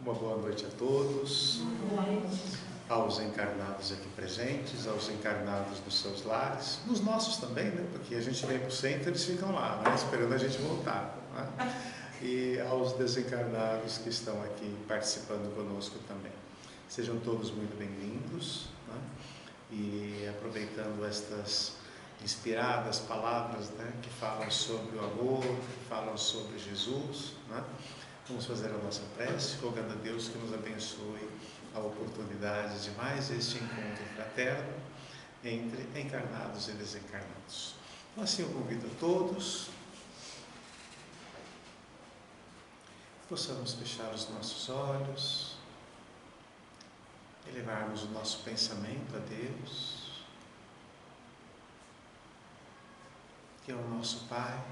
Uma boa noite a todos, aos encarnados aqui presentes, aos encarnados nos seus lares, nos nossos também, né? Porque a gente vem para o centro e eles ficam lá, né? Esperando a gente voltar, né? E aos desencarnados que estão aqui participando conosco também. Sejam todos muito bem-vindos, né? E aproveitando estas inspiradas palavras, né, que falam sobre o amor, que falam sobre Jesus, né? Vamos fazer a nossa prece, rogando a Deus que nos abençoe a oportunidade de mais este encontro fraterno entre encarnados e desencarnados. Então, assim, eu convido a todos que possamos fechar os nossos olhos, elevarmos o nosso pensamento a Deus, que é o nosso Pai,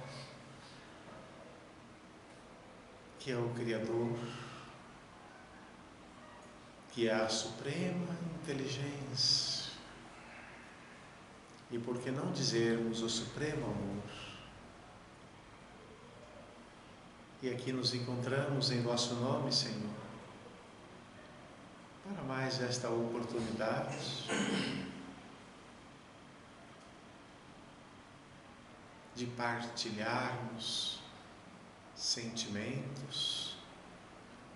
que é o Criador, que é a suprema inteligência, e por que não dizermos o supremo amor? E aqui nos encontramos em vosso nome, Senhor, para mais esta oportunidade de partilharmos sentimentos,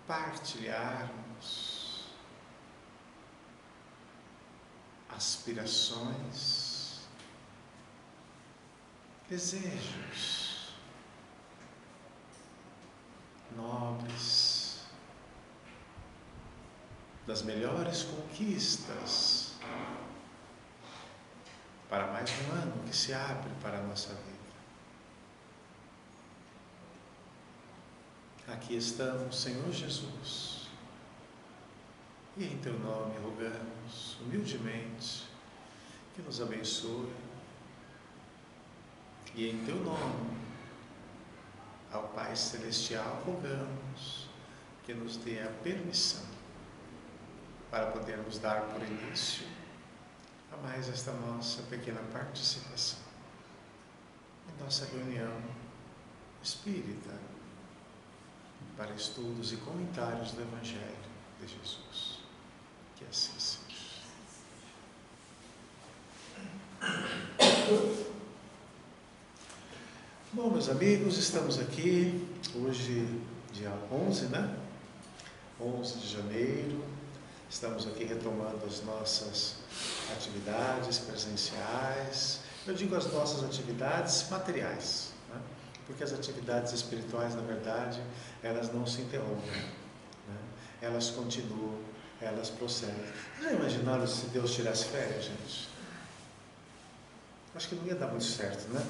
partilharmos aspirações, desejos nobres, das melhores conquistas para mais um ano que se abre para a nossa vida. Aqui estamos, Senhor Jesus, e em Teu nome rogamos humildemente que nos abençoe, e em Teu nome, ao Pai Celestial, rogamos que nos dê a permissão para podermos dar por início a mais esta nossa pequena participação em nossa reunião espírita para estudos e comentários do Evangelho de Jesus. Que assim seja. Bom, meus amigos, estamos aqui hoje, dia 11, né? 11 de janeiro. Estamos aqui retomando as nossas atividades presenciais. Eu digo as nossas atividades materiais, né? Porque as atividades espirituais, na verdade, elas não se interrompem, né? Elas continuam, elas prosseguem. Já imaginaram se Deus tirasse férias, gente? Acho que não ia dar muito certo, né?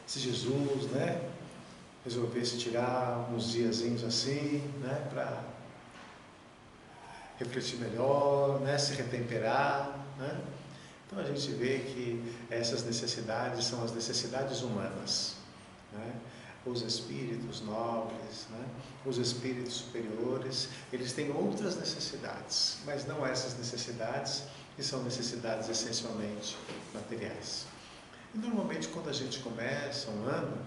Se Jesus, né, resolvesse tirar uns diazinhos assim, né, para refletir melhor, né, se retemperar, né? Então a gente vê que essas necessidades são as necessidades humanas, né? Os espíritos nobres, né, os espíritos superiores, eles têm outras necessidades, mas não essas necessidades, que são necessidades essencialmente materiais. E normalmente quando a gente começa um ano,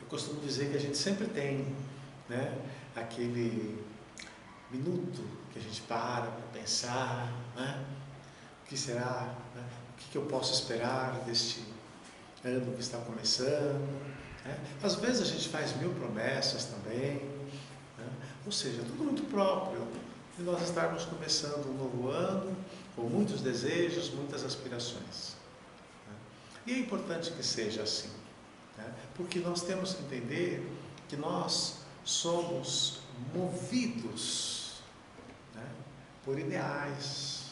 eu costumo dizer que a gente sempre tem, né, aquele minuto que a gente para pensar, né, o que será, né, o que eu posso esperar deste ano que está começando, né? Às vezes a gente faz 1000 promessas também, né? Ou seja, tudo muito próprio de nós estarmos começando um novo ano com muitos desejos, muitas aspirações, né? E é importante que seja assim, né? Porque nós temos que entender que nós somos movidos, né, por ideais,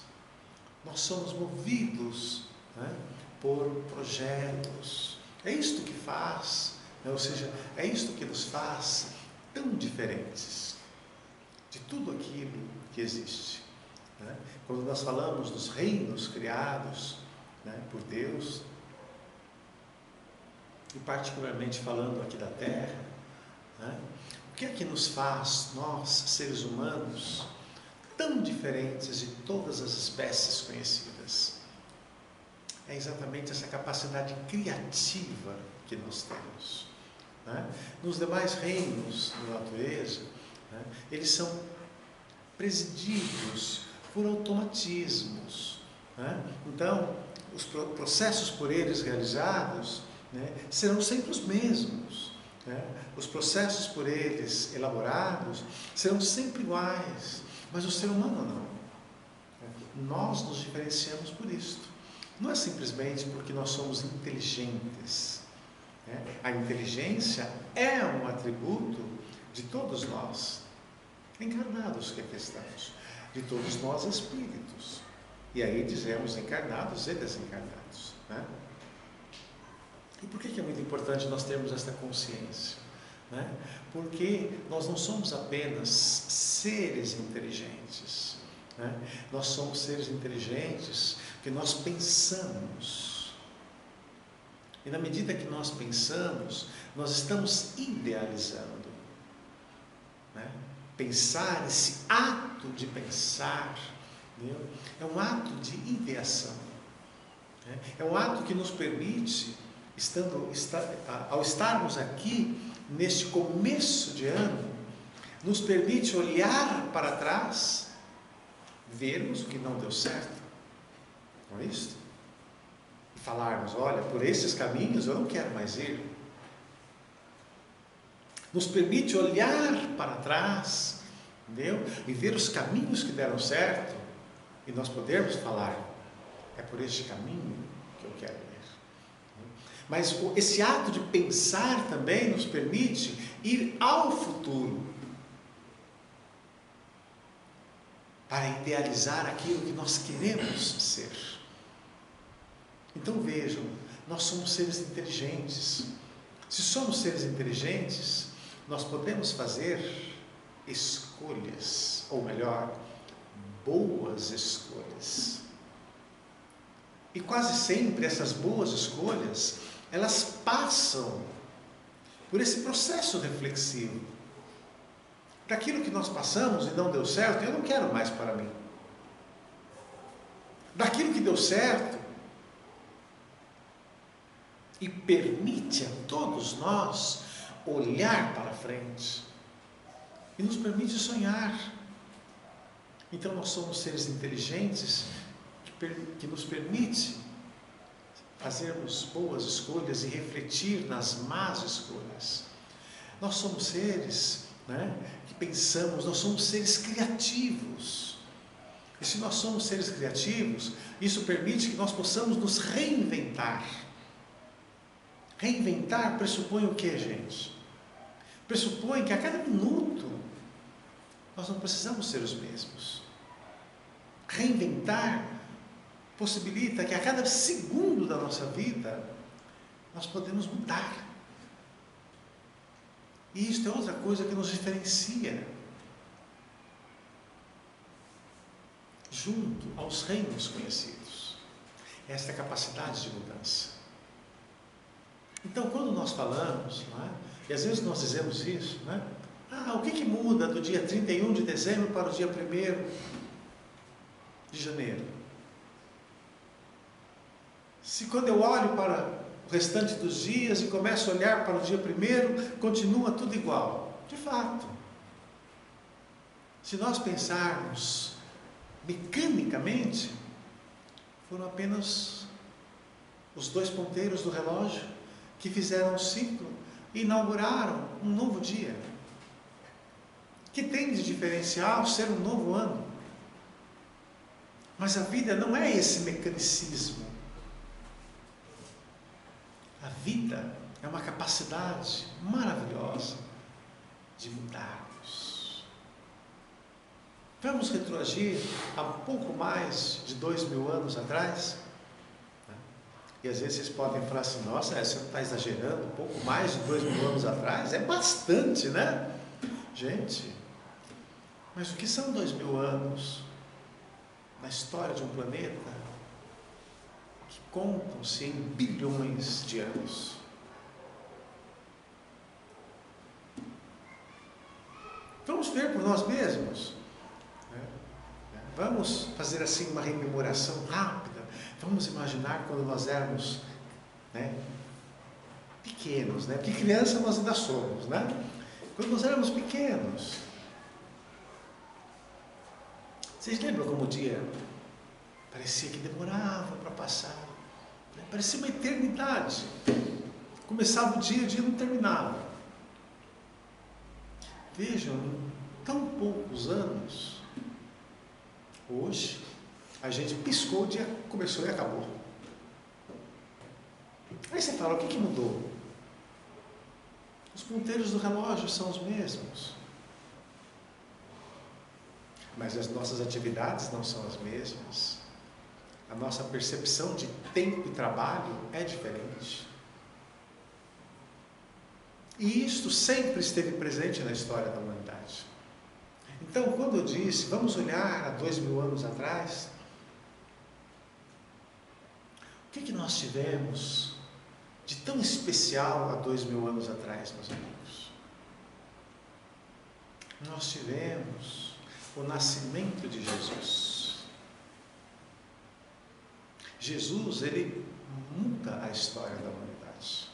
nós somos movidos, né, por projetos. É isto que faz, né? Ou seja, é isto que nos faz tão diferentes de tudo aquilo que existe, né? Quando nós falamos dos reinos criados, né, por Deus, e particularmente falando aqui da Terra, né, o que é que nos faz, nós, seres humanos, tão diferentes de todas as espécies conhecidas? É exatamente essa capacidade criativa que nós temos, né? Nos demais reinos da natureza, né? Eles são presididos por automatismos, né? Então, os processos por eles realizados, né, serão sempre os mesmos, né? Os processos por eles elaborados serão sempre iguais, mas o ser humano não. Nós nos diferenciamos por isto. Não é simplesmente porque nós somos inteligentes, né? A inteligência é um atributo de todos nós, encarnados que aqui estamos, de todos nós espíritos. E aí dizemos encarnados e desencarnados, né? E por que é muito importante nós termos esta consciência, né? Porque nós não somos apenas seres inteligentes, né? Nós somos seres inteligentes que nós pensamos. E na medida que nós pensamos, nós estamos idealizando, né? Pensar, esse ato de pensar, entendeu? É um ato de ideação, né? É um ato que nos permite, ao estarmos aqui, neste começo de ano, nos permite olhar para trás, vermos o que não deu certo, não é isso? E falarmos, olha, por esses caminhos eu não quero mais ir. Nos permite olhar para trás, entendeu? E ver os caminhos que deram certo, e nós podermos falar, é por este caminho que eu quero ir. Mas esse ato de pensar também nos permite ir ao futuro, para idealizar aquilo que nós queremos ser. Então vejam, nós somos seres inteligentes. Se somos seres inteligentes, nós podemos fazer escolhas, ou melhor, boas escolhas. E quase sempre essas boas escolhas, elas passam por esse processo reflexivo. Daquilo que nós passamos e não deu certo, eu não quero mais para mim. Daquilo que deu certo, e permite a todos nós olhar para frente, e nos permite sonhar. Então nós somos seres inteligentes que nos permite fazermos boas escolhas e refletir nas más escolhas. Nós somos seres, né, que pensamos, nós somos seres criativos. E se nós somos seres criativos, isso permite que nós possamos nos reinventar. Reinventar pressupõe o que, gente? Pressupõe que a cada minuto nós não precisamos ser os mesmos. Reinventar possibilita que a cada segundo da nossa vida nós podemos mudar. E isto é outra coisa que nos diferencia junto aos reinos conhecidos, esta capacidade de mudança. Então, quando nós falamos, não é? E às vezes nós dizemos isso, não é? O que muda do dia 31 de dezembro para o dia 1º de janeiro? Se quando eu olho para o restante dos dias e começo a olhar para o dia 1º, continua tudo igual. De fato, se nós pensarmos mecanicamente, foram apenas os 2 ponteiros do relógio que fizeram um ciclo e inauguraram um novo dia. Que tem de diferencial ser um novo ano? Mas a vida não é esse mecanicismo. A vida é uma capacidade maravilhosa de mudarmos. Vamos retroagir a pouco mais de 2000 anos atrás? E às vezes vocês podem falar assim, nossa, você não está exagerando, um pouco mais de 2000 anos atrás? É bastante, né? Gente, mas o que são 2000 anos na história de um planeta que contam-se em bilhões de anos? Vamos ver por nós mesmos. Vamos fazer assim uma rememoração rápida. Vamos imaginar quando nós éramos, né, pequenos, né? Porque criança nós ainda somos, né? Quando nós éramos pequenos, Vocês lembram como o dia parecia que demorava para passar? Parecia uma eternidade. Começava o dia não terminava. Vejam, em tão poucos anos, hoje, a gente piscou, o dia começou e acabou. Aí você fala, o que mudou? Os ponteiros do relógio são os mesmos. Mas as nossas atividades não são as mesmas. A nossa percepção de tempo e trabalho é diferente. E isto sempre esteve presente na história da humanidade. Então, quando eu disse, vamos olhar há 2000 anos atrás, o que nós tivemos de tão especial há 2000 anos atrás, meus amigos? Nós tivemos o nascimento de Jesus. Jesus, ele muda a história da humanidade.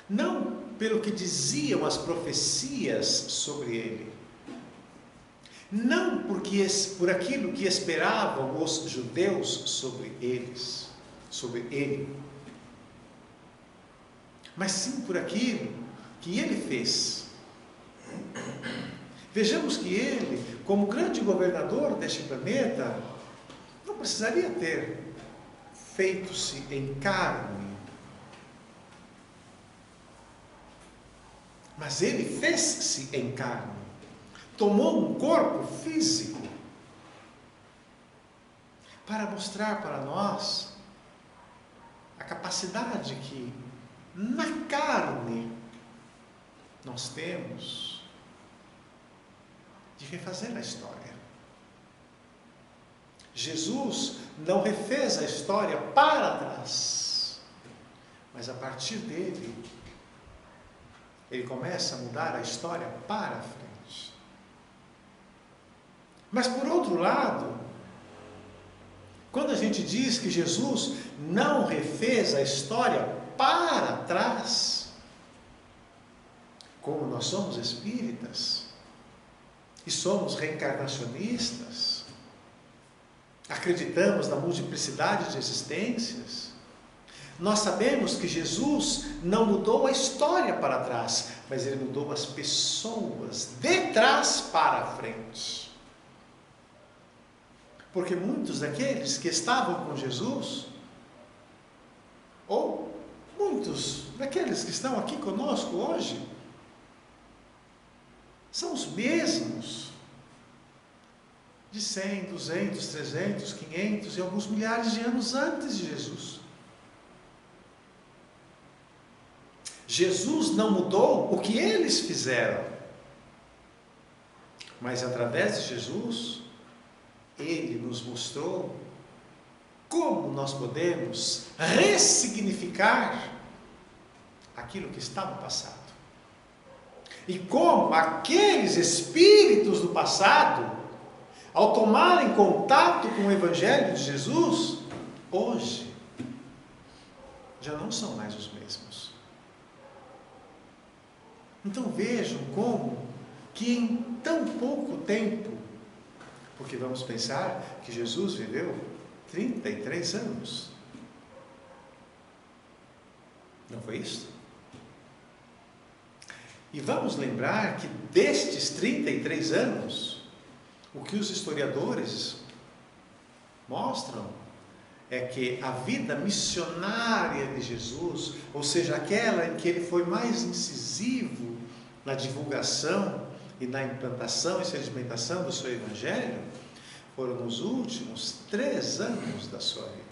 Não pelo que diziam as profecias sobre ele. Não por aquilo que esperavam os judeus sobre ele. Mas sim por aquilo que ele fez. Vejamos que ele, como grande governador deste planeta, não precisaria ter feito-se em carne. Mas ele fez-se em carne. Tomou um corpo físico para mostrar para nós a capacidade que na carne nós temos de refazer a história. Jesus não refez a história para trás, mas a partir dele, ele começa a mudar a história para a frente. Mas por outro lado, quando a gente diz que Jesus não refez a história para trás, como nós somos espíritas e somos reencarnacionistas, acreditamos na multiplicidade de existências, nós sabemos que Jesus não mudou a história para trás, mas ele mudou as pessoas de trás para a frente. Porque muitos daqueles que estavam com Jesus, ou muitos daqueles que estão aqui conosco hoje, são os mesmos de 100, 200, 300, 500 e alguns milhares de anos antes de Jesus. Jesus não mudou o que eles fizeram, mas através de Jesus, ele nos mostrou como nós podemos ressignificar aquilo que está no passado. E como aqueles espíritos do passado, ao tomarem contato com o Evangelho de Jesus, hoje, já não são mais os mesmos. Então vejam como que em tão pouco tempo, porque vamos pensar que Jesus viveu 33 anos. Não foi isso? E vamos lembrar que destes 33 anos, o que os historiadores mostram é que a vida missionária de Jesus, ou seja, aquela em que ele foi mais incisivo na divulgação e na implantação e sedimentação do seu Evangelho, foram nos últimos 3 anos da sua vida.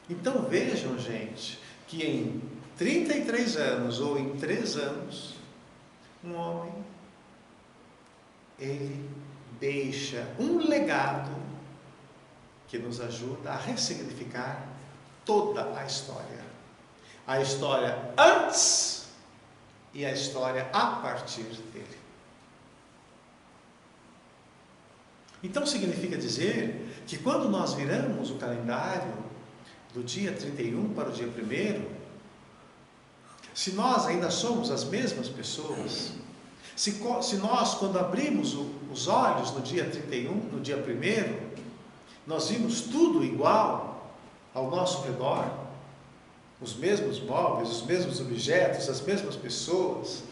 Então vejam, gente, que em 33 anos ou em 3 anos, um homem, ele deixa um legado que nos ajuda a ressignificar toda a história. A história antes e a história a partir dele. Então significa dizer que quando nós viramos o calendário do dia 31 para o dia 1º, se nós ainda somos as mesmas pessoas, Se nós, quando abrimos os olhos no dia 31, no dia 1º, nós vimos tudo igual ao nosso redor, os mesmos móveis, os mesmos objetos, as mesmas pessoas.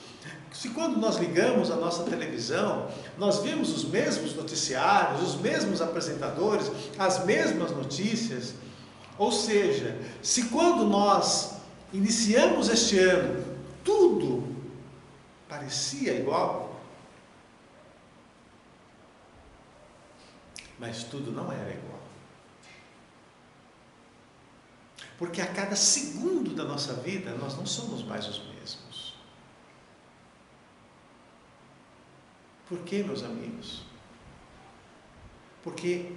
Se quando nós ligamos a nossa televisão, nós vimos os mesmos noticiários, os mesmos apresentadores, as mesmas notícias, ou seja, se quando nós iniciamos este ano, tudo parecia igual, mas tudo não era igual. Porque a cada segundo da nossa vida, nós não somos mais os mesmos. Por quê, meus amigos? Porque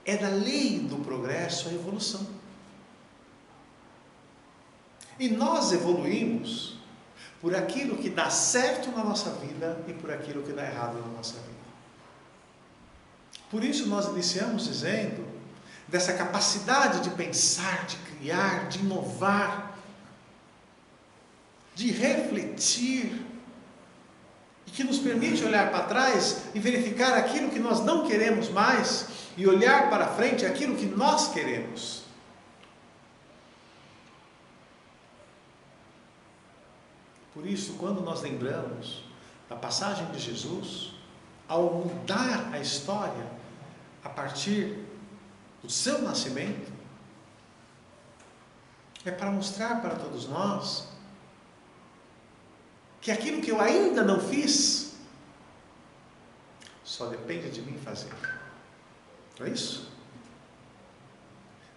é da lei do progresso a evolução. E nós evoluímos por aquilo que dá certo na nossa vida e por aquilo que dá errado na nossa vida. Por isso nós iniciamos dizendo dessa capacidade de pensar, de criar, de inovar, de refletir, e que nos permite olhar para trás e verificar aquilo que nós não queremos mais e olhar para frente aquilo que nós queremos. Por isso, quando nós lembramos da passagem de Jesus, ao mudar a história a partir do seu nascimento, é para mostrar para todos nós que aquilo que eu ainda não fiz, só depende de mim fazer. Não é isso?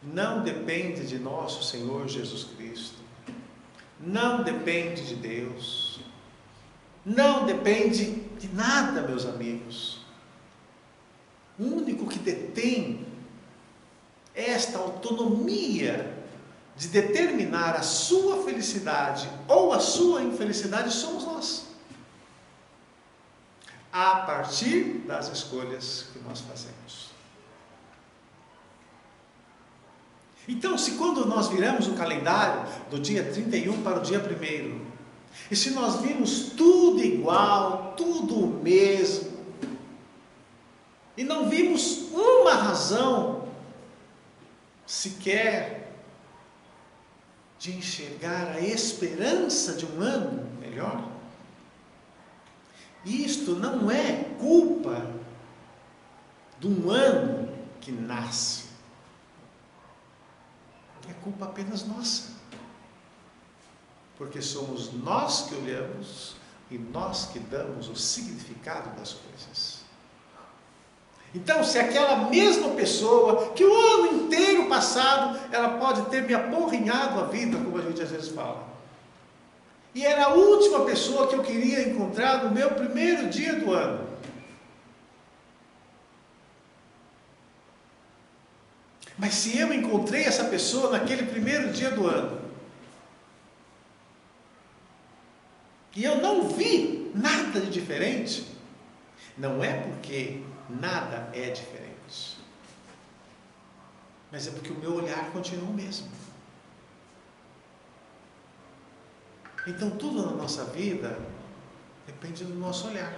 Não depende de nosso Senhor Jesus Cristo. Não depende de Deus. Não depende de nada, meus amigos. O único que detém esta autonomia de determinar a sua felicidade ou a sua infelicidade somos nós, a partir das escolhas que nós fazemos. Então, se quando nós viramos o calendário do dia 31 para o dia 1º, e se nós vimos tudo igual, tudo o mesmo, e não vimos uma razão sequer de enxergar a esperança de um ano melhor, isto não é culpa de um ano que nasce, é culpa apenas nossa, porque somos nós que olhamos e nós que damos o significado das coisas. Então, se aquela mesma pessoa que o ano inteiro passado, ela pode ter me apurrinhado a vida, como a gente às vezes fala, e era a última pessoa que eu queria encontrar no meu primeiro dia do ano, mas se eu encontrei essa pessoa naquele primeiro dia do ano, e eu não vi nada de diferente, não é porque nada é diferente, mas é porque o meu olhar continua o mesmo. Então tudo na nossa vida depende do nosso olhar.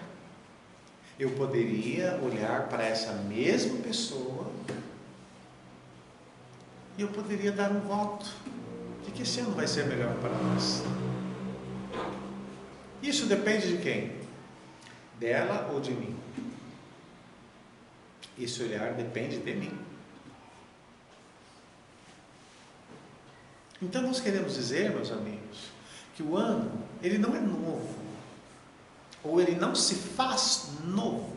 Eu poderia olhar para essa mesma pessoa e eu poderia dar um voto de que esse ano vai ser melhor para nós. Isso depende de quem? Dela ou de mim? Esse olhar depende de mim. Então nós queremos dizer, meus amigos, que o ano, ele não é novo, ou ele não se faz novo,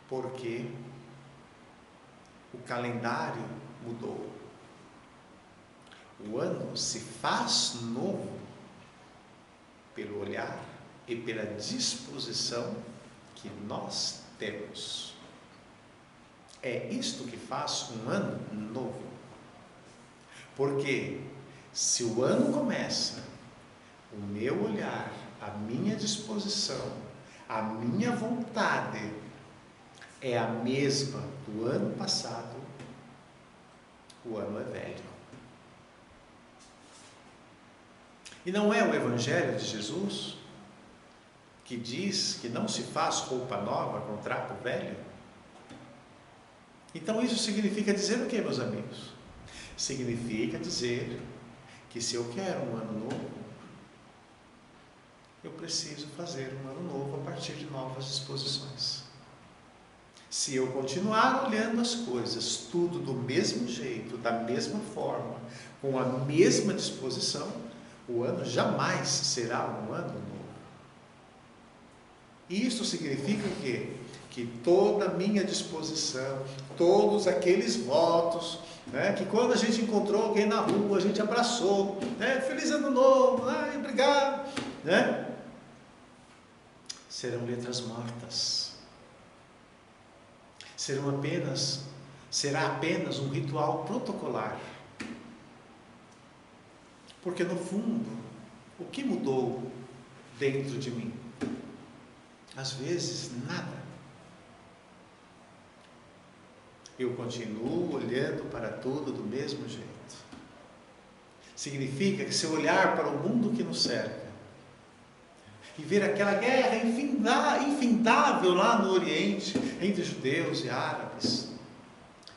porque o calendário mudou. O ano se faz novo pelo olhar e pela disposição que nós temos. É isto que faz um ano novo. Porque se o ano começa, o meu olhar, a minha disposição, a minha vontade é a mesma do ano passado, o ano é velho. E não é o Evangelho de Jesus que diz que não se faz roupa nova com trapo velho? Então isso significa dizer o que, meus amigos? Significa dizer que se eu quero um ano novo, eu preciso fazer um ano novo a partir de novas disposições. Se eu continuar olhando as coisas tudo do mesmo jeito, da mesma forma, com a mesma disposição, o ano jamais será um ano novo. Isso significa o quê? Que toda a minha disposição, todos aqueles votos, né, que quando a gente encontrou alguém na rua, a gente abraçou, né, feliz ano novo, ai, obrigado, né, serão letras mortas. Será apenas um ritual protocolar. Porque no fundo, o que mudou dentro de mim? Às vezes, nada. Eu continuo olhando para tudo do mesmo jeito. Significa que se eu olhar para o mundo que nos cerca e ver aquela guerra infindável lá no Oriente, entre judeus e árabes,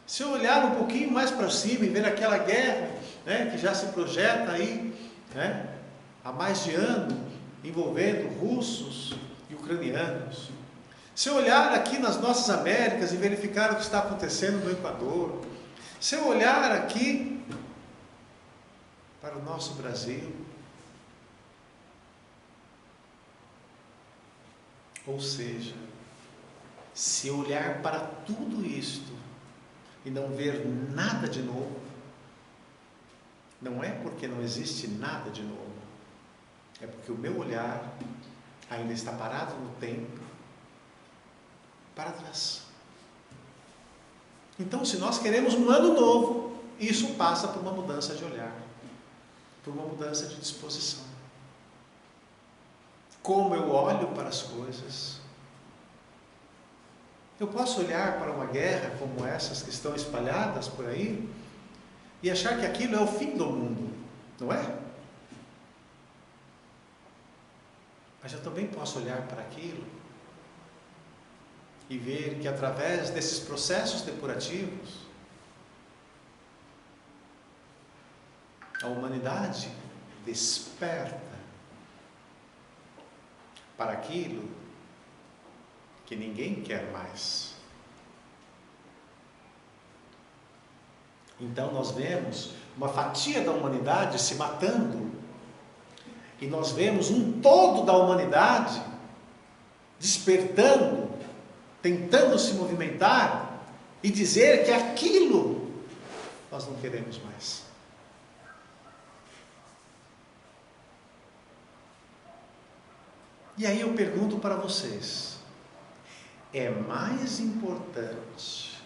se eu olhar um pouquinho mais para cima e ver aquela guerra, né, que já se projeta aí, né, há mais de ano, envolvendo russos e ucranianos, se eu olhar aqui nas nossas Américas e verificar o que está acontecendo no Equador, se eu olhar aqui para o nosso Brasil, ou seja, se eu olhar para tudo isto e não ver nada de novo, não é porque não existe nada de novo, é porque o meu olhar ainda está parado no tempo, para trás. Então, se nós queremos um ano novo, isso passa por uma mudança de olhar, por uma mudança de disposição. Como eu olho para as coisas. Eu posso olhar para uma guerra como essas que estão espalhadas por aí e achar que aquilo é o fim do mundo, não é? Mas eu também posso olhar para aquilo e ver que através desses processos depurativos, a humanidade desperta para aquilo que ninguém quer mais. Então nós vemos uma fatia da humanidade se matando, e nós vemos um todo da humanidade despertando, tentando se movimentar e dizer que aquilo nós não queremos mais. E aí eu pergunto para vocês, é mais importante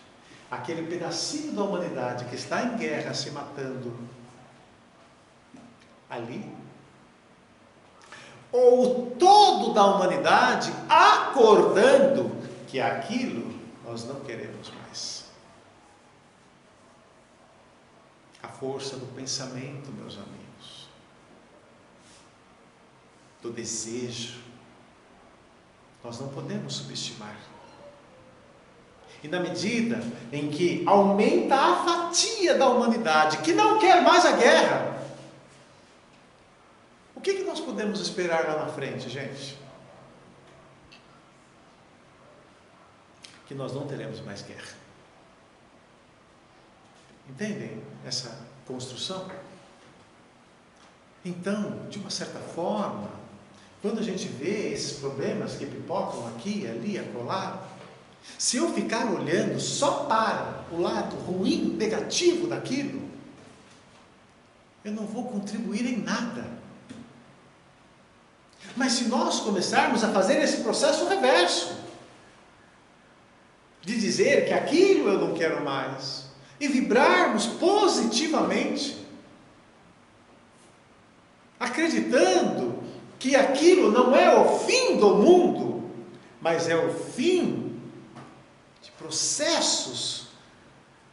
aquele pedacinho da humanidade que está em guerra se matando ali, ou o todo da humanidade acordando que aquilo nós não queremos mais? A força do pensamento, meus amigos, do desejo, nós não podemos subestimar. E na medida em que aumenta a fatia da humanidade que não quer mais a guerra, o que nós podemos esperar lá na frente, gente? Que nós não teremos mais guerra. Entendem essa construção? Então, de uma certa forma, quando a gente vê esses problemas que pipocam aqui, ali, acolá, se eu ficar olhando só para o lado ruim, negativo daquilo, eu não vou contribuir em nada. Mas se nós começarmos a fazer esse processo reverso, de dizer que aquilo eu não quero mais, e vibrarmos positivamente, acreditando que aquilo não é o fim do mundo, mas é o fim de processos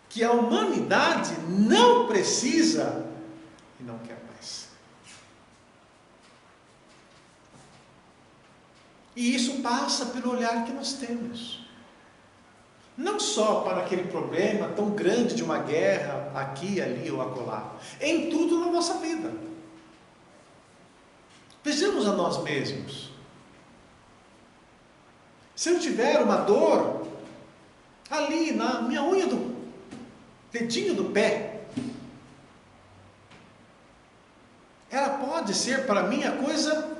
que a humanidade não precisa e não quer mais. E isso passa pelo olhar que nós temos. Não só para aquele problema tão grande de uma guerra, aqui, ali ou acolá. Em tudo na nossa vida. Vejamos a nós mesmos. Se eu tiver uma dor, ali na minha unha do dedinho do pé, ela pode ser para mim a coisa...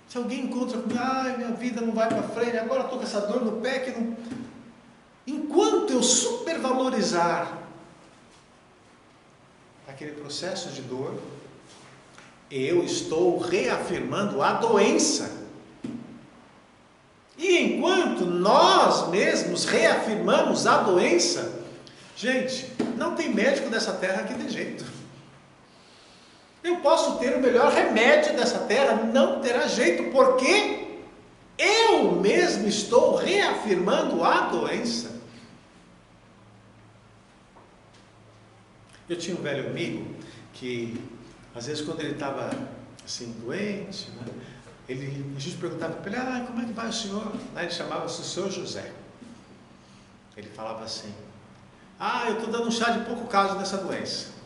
Se alguém encontra comigo, ai, minha vida não vai para frente, agora estou com essa dor no pé que não... Enquanto eu supervalorizar aquele processo de dor, eu estou reafirmando a doença. E enquanto nós mesmos reafirmamos a doença, gente, não tem médico dessa terra que dê jeito. Eu posso ter o melhor remédio dessa terra, não terá jeito, porque eu mesmo estou reafirmando a doença. Eu tinha um velho amigo que, às vezes, quando ele estava assim, doente, né, a gente perguntava para ele, como é que vai o senhor? Ele chamava-se o senhor José. Ele falava assim, eu estou dando um chá de pouco caso nessa doença.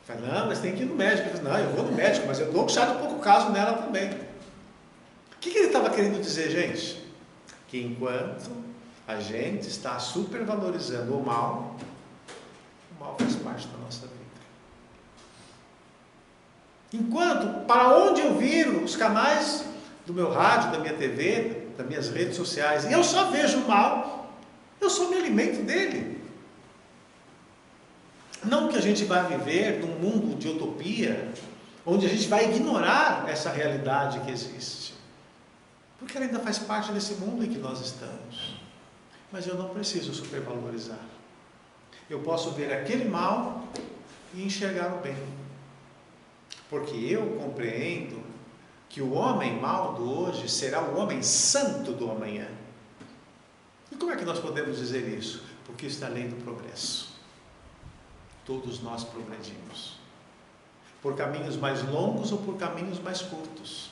Eu falei, não, mas tem que ir no médico. Ele falou, não, eu vou no médico, mas eu dou um chá de pouco caso nela também. O que ele estava querendo dizer, gente? Que enquanto a gente está supervalorizando o mal faz parte da nossa vida. Enquanto, para onde eu viro os canais do meu rádio, da minha TV, das minhas redes sociais, e eu só vejo o mal, eu só me alimento dele. Não que a gente vai viver num mundo de utopia, onde a gente vai ignorar essa realidade que existe. Porque ela ainda faz parte desse mundo em que nós estamos. Mas eu não preciso supervalorizar. Eu posso ver aquele mal e enxergar o bem. Porque eu compreendo que o homem mau do hoje será o homem santo do amanhã. E como é que nós podemos dizer isso? Porque isso é a lei do progresso. Todos nós progredimos. Por caminhos mais longos ou por caminhos mais curtos.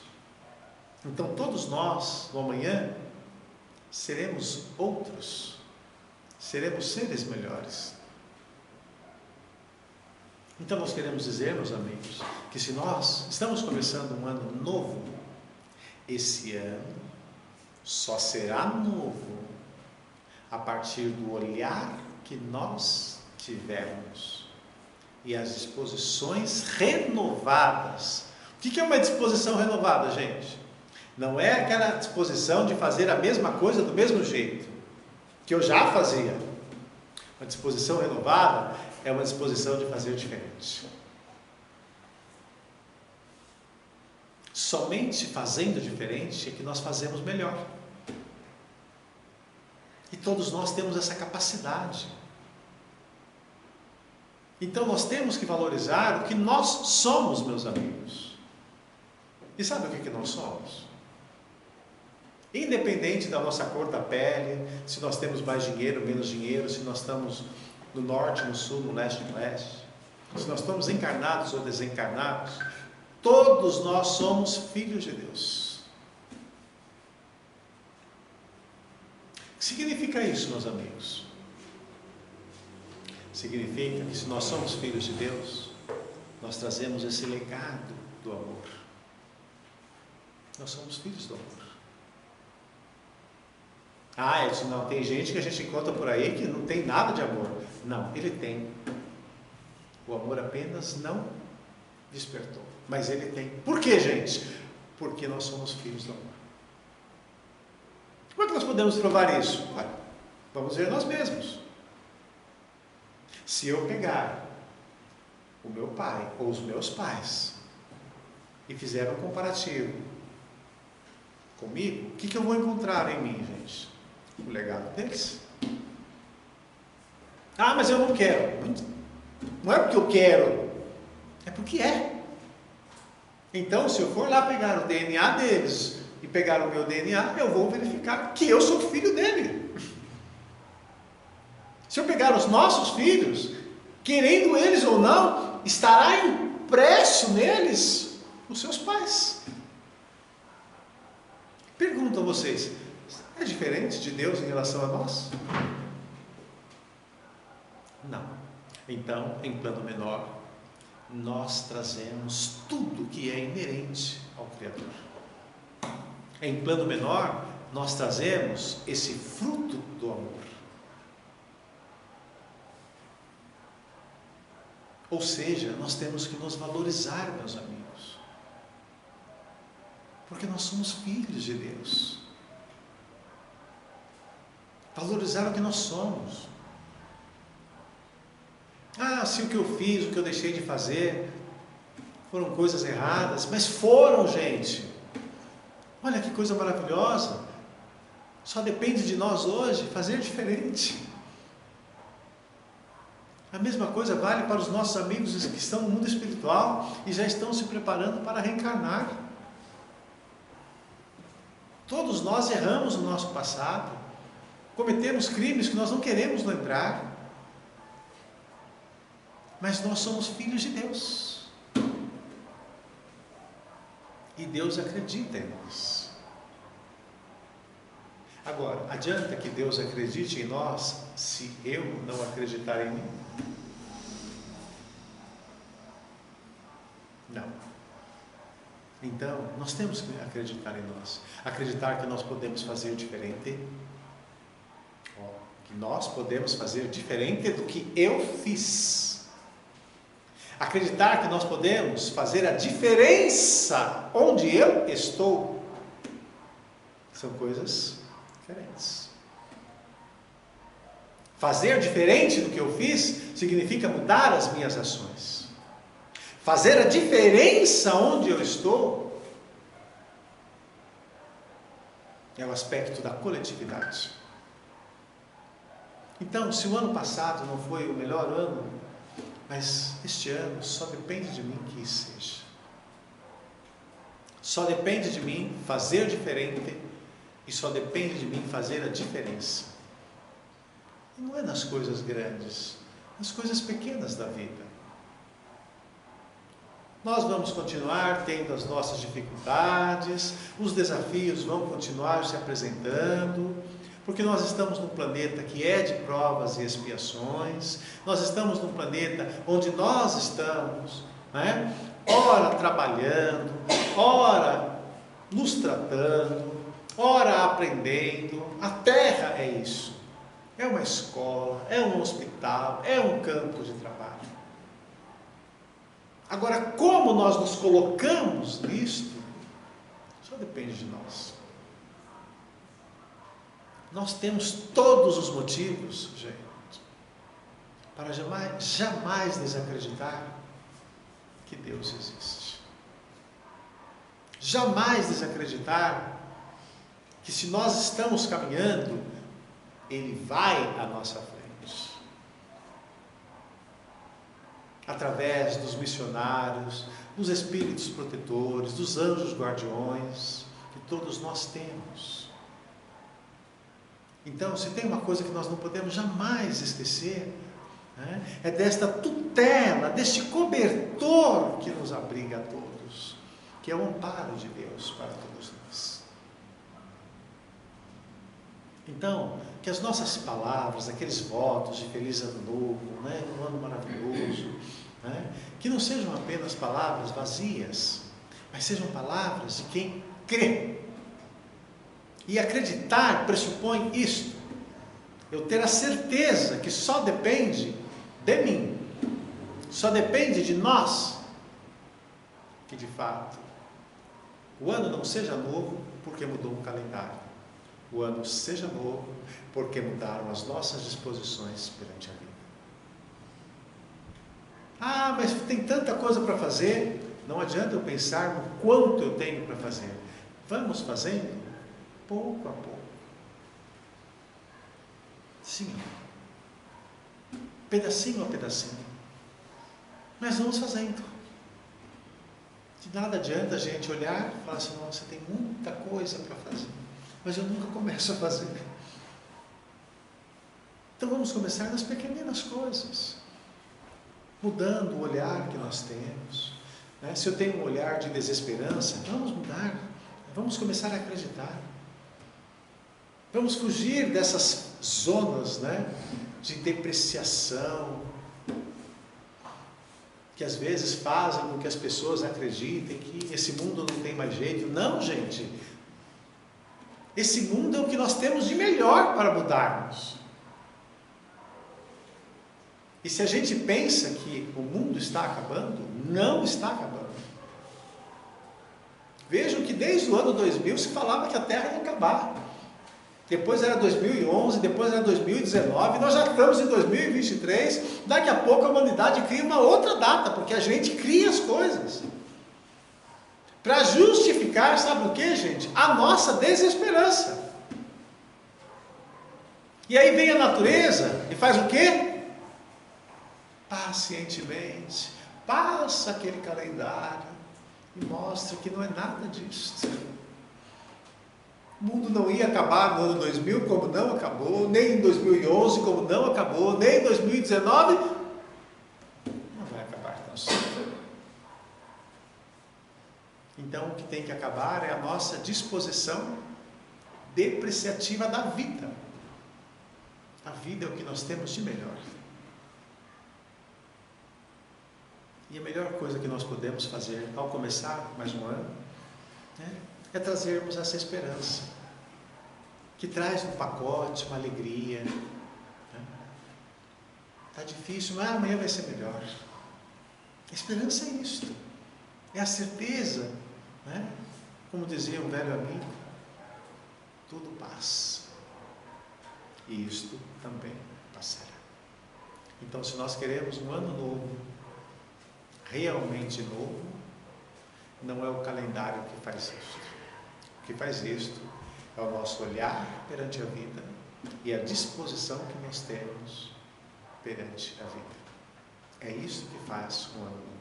Então todos nós, no amanhã, seremos outros. Seremos seres melhores. Então nós queremos dizer, meus amigos, que se nós estamos começando um ano novo, esse ano só será novo a partir do olhar que nós tivermos e as disposições renovadas. O que é uma disposição renovada, gente? Não é aquela disposição de fazer a mesma coisa do mesmo jeito que eu já fazia. Uma disposição renovada é uma disposição de fazer diferente. Somente fazendo diferente é que nós fazemos melhor. E todos nós temos essa capacidade. Então nós temos que valorizar o que nós somos, meus amigos. E sabe o que nós somos? Independente da nossa cor da pele, se nós temos mais dinheiro, menos dinheiro, se nós estamos no norte, no sul, no leste, no oeste, se nós estamos encarnados ou desencarnados, todos nós somos filhos de Deus. O que significa isso, meus amigos? Significa que se nós somos filhos de Deus, nós trazemos esse legado do amor. Nós somos filhos do amor. Edson, não, tem gente que a gente encontra por aí que não tem nada de amor. Não, ele tem. O amor apenas não despertou, mas ele tem. Por quê, gente? Porque nós somos filhos do amor. Como é que nós podemos provar isso? Olha, vamos ver nós mesmos. Se eu pegar o meu pai ou os meus pais e fizer um comparativo comigo, o que eu vou encontrar em mim, gente? O legado deles. Mas eu não quero. Não é porque eu quero, é porque é. Então, se eu for lá pegar o DNA deles e pegar o meu DNA, eu vou verificar que eu sou filho dele. Se eu pegar os nossos filhos, querendo eles ou não, estará impresso neles os seus pais. Pergunto a vocês, é diferente de Deus em relação a nós? Não. Então, em plano menor, nós trazemos tudo que é inerente ao Criador. Em plano menor, nós trazemos esse fruto do amor. Ou seja, nós temos que nos valorizar, meus amigos. Porque nós somos filhos de Deus. Valorizar o que nós somos. Ah, se o que eu fiz, o que eu deixei de fazer foram coisas erradas, mas foram, gente. Olha que coisa maravilhosa. Só depende de nós hoje fazer diferente. A mesma coisa vale para os nossos amigos que estão no mundo espiritual e já estão se preparando para reencarnar. Todos nós erramos no nosso passado, cometemos crimes que nós não queremos lembrar, mas nós somos filhos de Deus. E Deus acredita em nós. Agora, adianta que Deus acredite em nós se eu não acreditar em mim? Não. Então, nós temos que acreditar em nós. Acreditar que nós podemos fazer diferente. Que nós podemos fazer diferente do que eu fiz. Acreditar que nós podemos fazer a diferença onde eu estou. São coisas diferentes. Fazer diferente do que eu fiz significa mudar as minhas ações. Fazer a diferença onde eu estou é o aspecto da coletividade. Então, se o ano passado não foi o melhor ano, mas este ano só depende de mim que seja. Só depende de mim fazer diferente e só depende de mim fazer a diferença. E não é nas coisas grandes, nas coisas pequenas da vida. Nós vamos continuar tendo as nossas dificuldades, os desafios vão continuar se apresentando, porque nós estamos num planeta que é de provas e expiações, nós estamos num planeta onde nós estamos, ora trabalhando, ora nos tratando, ora aprendendo. A Terra é isso, é uma escola, é um hospital, é um campo de trabalho. Agora, como nós nos colocamos nisto, só depende de nós. Nós temos todos os motivos, gente, para jamais desacreditar que Deus existe. Jamais desacreditar que se nós estamos caminhando, Ele vai à nossa frente. Através dos missionários, dos espíritos protetores, dos anjos guardiões, que todos nós temos. Então, se tem uma coisa que nós não podemos jamais esquecer, é desta tutela, deste cobertor que nos abriga a todos, que é o amparo de Deus para todos nós. Então, que as nossas palavras, aqueles votos de feliz ano novo, um ano maravilhoso, que não sejam apenas palavras vazias, mas sejam palavras de quem crê. E acreditar pressupõe isto, eu ter a certeza que só depende de mim, só depende de nós, que de fato o ano não seja novo porque mudou o calendário, o ano seja novo porque mudaram as nossas disposições perante a vida. Ah, mas tem tanta coisa para fazer. Não adianta eu pensar no quanto eu tenho para fazer. Vamos fazendo pouco a pouco. Sim, pedacinho a pedacinho. Mas vamos fazendo. De nada adianta a gente olhar e falar assim, nossa, tem muita coisa para fazer, mas eu nunca começo a fazer. Então vamos começar nas pequeninas coisas, mudando o olhar que nós temos. Se eu tenho um olhar de desesperança, vamos mudar, vamos começar a acreditar. Vamos fugir dessas zonas, né, de depreciação, que às vezes fazem com que as pessoas acreditem que esse mundo não tem mais jeito. Não, gente. Esse mundo é o que nós temos de melhor para mudarmos. E se a gente pensa que o mundo está acabando, não está acabando. Vejam que desde o ano 2000 se falava que a Terra ia acabar. Depois era 2011, depois era 2019, nós já estamos em 2023, daqui a pouco a humanidade cria uma outra data, porque a gente cria as coisas. Para justificar, sabe o que, gente? A nossa desesperança. E aí vem a natureza e faz o quê? Pacientemente, passa aquele calendário e mostra que não é nada disso. O mundo não ia acabar no ano 2000 como não acabou, nem em 2011 como não acabou, nem em 2019, não vai acabar tão cedo. Então o que tem que acabar é a nossa disposição depreciativa da vida. A vida é o que nós temos de melhor. E a melhor coisa que nós podemos fazer ao começar mais um ano, né, é trazermos essa esperança, que traz no pacote uma alegria. Está difícil, mas amanhã vai ser melhor. A esperança é isto, é a certeza, né? Como dizia um velho amigo, tudo passa, e isto também passará. Então, se nós queremos um ano novo, realmente novo, não é o calendário que faz isto. O que faz isto é o nosso olhar perante a vida e a disposição que nós temos perante a vida. É isso que faz um ano novo.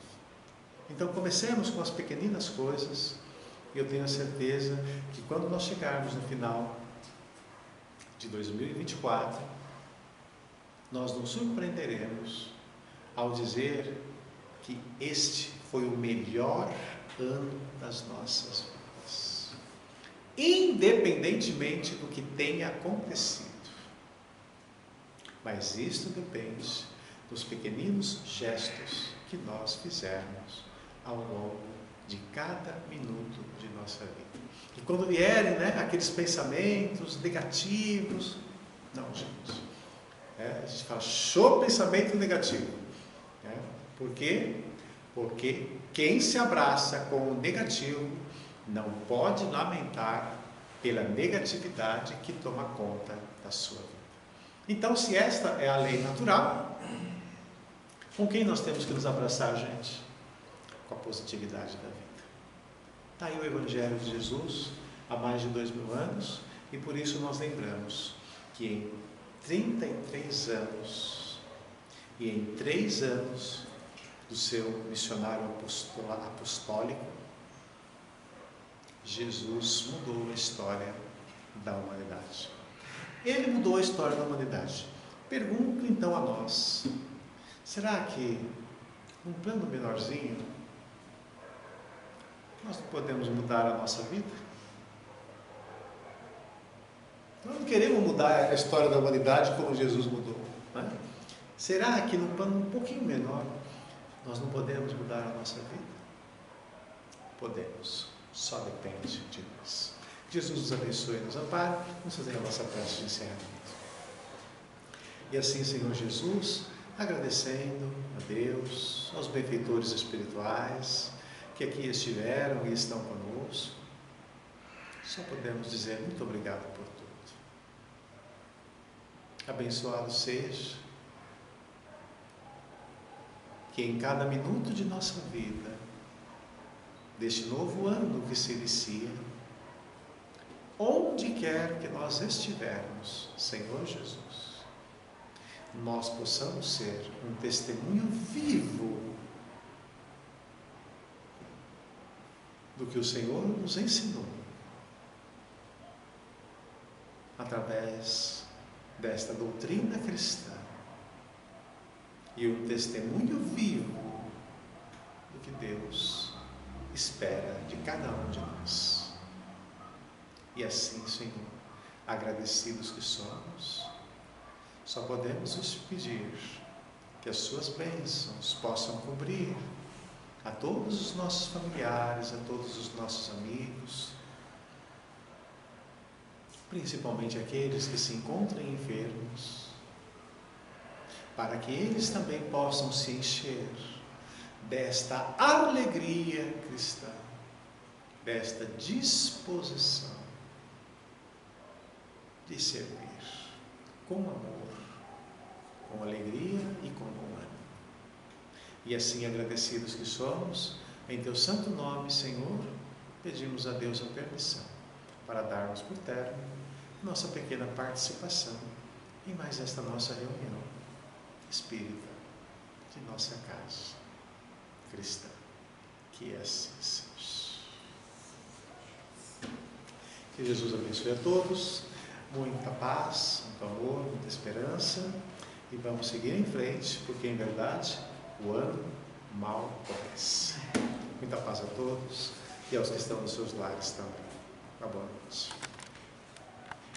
Então comecemos com as pequeninas coisas, e eu tenho a certeza que quando nós chegarmos no final de 2024, nós nos surpreenderemos ao dizer que este foi o melhor ano das nossas vidas, independentemente do que tenha acontecido. Mas isto depende dos pequeninos gestos que nós fizermos ao longo de cada minuto de nossa vida. E quando vierem, né, aqueles pensamentos negativos, não, gente, a gente fala, show pensamento negativo. Por quê? Porque quem se abraça com o negativo não pode lamentar pela negatividade que toma conta da sua vida. Então, se esta é a lei natural, com quem nós temos que nos abraçar, gente? Com a positividade da vida. Está aí o Evangelho de Jesus há mais de 2000 anos, e por isso nós lembramos que em 33 anos e em 3 anos do seu missionário apostólico, Jesus mudou a história da humanidade. Ele mudou a história da humanidade. Pergunto então a nós, será que num plano menorzinho nós não podemos mudar a nossa vida? Nós não queremos mudar a história da humanidade como Jesus mudou, né? Será que num plano um pouquinho menor nós não podemos mudar a nossa vida? Podemos, só depende de nós. Jesus nos abençoe e nos ampare. Vamos fazer a nossa prece de encerramento. E assim, Senhor Jesus, agradecendo a Deus, aos benfeitores espirituais que aqui estiveram e estão conosco, só podemos dizer muito obrigado por tudo. Abençoado seja que em cada minuto de nossa vida, deste novo ano que se inicia, onde quer que nós estivermos, Senhor Jesus, nós possamos ser um testemunho vivo do que o Senhor nos ensinou, através desta doutrina cristã, e um testemunho vivo do que Deus espera de cada um de nós. E assim, Senhor, agradecidos que somos, só podemos nos pedir que as suas bênçãos possam cobrir a todos os nossos familiares, a todos os nossos amigos, principalmente aqueles que se encontram enfermos, para que eles também possam se encher desta alegria cristã, desta disposição de servir com amor, com alegria e com bom ânimo. E assim, agradecidos que somos, em Teu santo nome, Senhor, pedimos a Deus a permissão para darmos por término nossa pequena participação em mais esta nossa reunião espírita de nossa casa cristã. Que assim seja. Que Jesus abençoe a todos, muita paz, muito amor, muita esperança, e vamos seguir em frente, porque em verdade o ano mal começa. Muita paz a todos e aos que estão nos seus lares também. Uma boa noite.